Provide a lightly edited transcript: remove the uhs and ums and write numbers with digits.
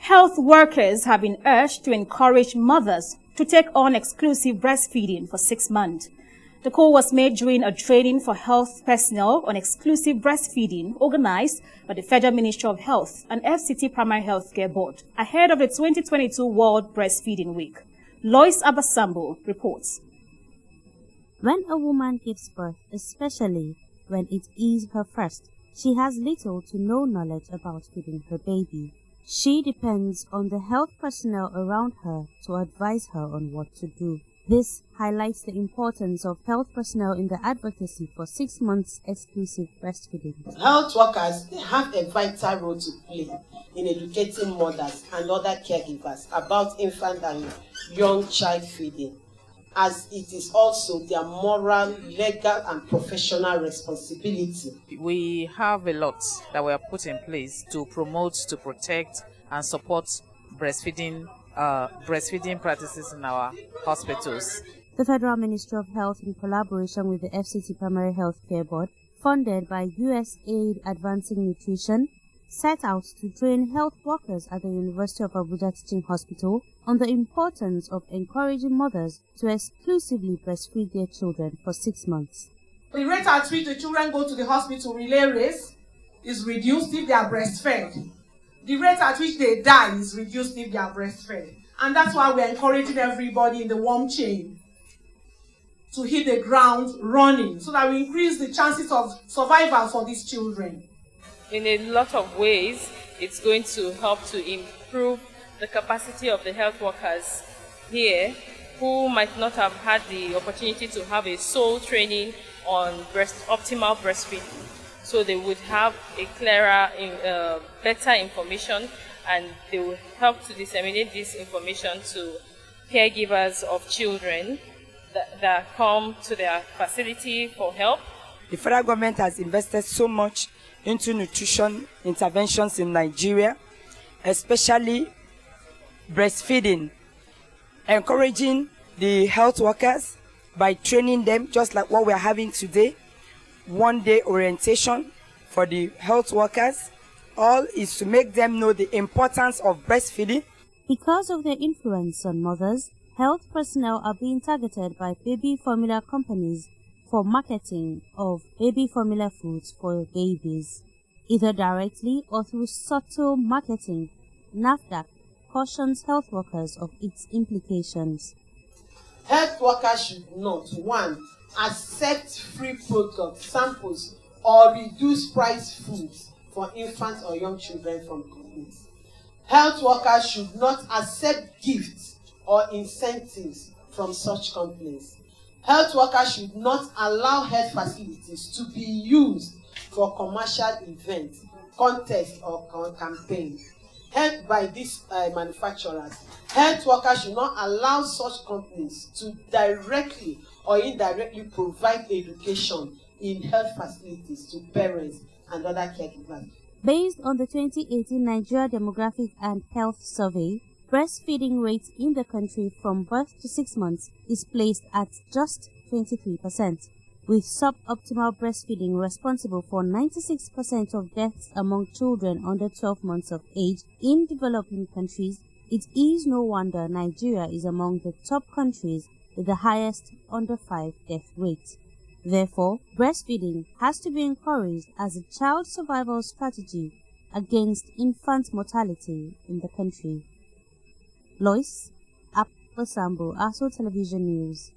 Health workers have been urged to encourage mothers to take on exclusive breastfeeding for 6 months. The call was made during a training for health personnel on exclusive breastfeeding organized by the Federal Ministry of Health and FCT Primary Healthcare Board ahead of the 2022 World Breastfeeding Week. Lois Abasambo reports. When a woman gives birth, especially when it is her first, she has little to no knowledge about feeding her baby. She depends on the health personnel around her to advise her on what to do. This highlights the importance of health personnel in the advocacy for 6 months exclusive breastfeeding. Health workers have a vital role to play in educating mothers and other caregivers about infant and young child feeding, as it is also their moral, legal, and professional responsibility. We have a lot that we have put in place to promote, to protect, and support breastfeeding practices in our hospitals. The Federal Ministry of Health, in collaboration with the FCT Primary Healthcare Board, funded by USAID Advancing Nutrition, set out to train health workers at the University of Abuja Teaching Hospital on the importance of encouraging mothers to exclusively breastfeed their children for 6 months. The rate at which the children go to the hospital relay race is reduced if they are breastfed. The rate at which they die is reduced if they are breastfed. And that's why we're encouraging everybody in the warm chain to hit the ground running so that we increase the chances of survival for these children. In a lot of ways, it's going to help to improve the capacity of the health workers here who might not have had the opportunity to have a sole training on optimal breastfeeding. So they would have a clearer, better information, and they will help to disseminate this information to caregivers of children that come to their facility for help. The federal government has invested so much into nutrition interventions in Nigeria, especially breastfeeding, encouraging the health workers by training them, just like what we are having today, one-day orientation for the health workers. All is to make them know the importance of breastfeeding. Because of their influence on mothers, health personnel are being targeted by baby formula companies for marketing of baby formula foods for babies, either directly or through subtle marketing. NAFDAC cautions health workers of its implications. Health workers should not, 1, accept free product samples or reduced price foods for infants or young children from companies. Health workers should not accept gifts or incentives from such companies. Health workers should not allow health facilities to be used for commercial events, contests, or campaigns held by these manufacturers. Health workers should not allow such companies to directly or indirectly provide education in health facilities to parents and other caregivers. Based on the 2018 Nigeria Demographic and Health Survey, breastfeeding rate in the country from birth to 6 months is placed at just 23%, with suboptimal breastfeeding responsible for 96% of deaths among children under 12 months of age in developing countries. It is no wonder Nigeria is among the top countries with the highest under 5 death rate. Therefore, breastfeeding has to be encouraged as a child survival strategy against infant mortality in the country. Lois Abasambo, ASO Television News.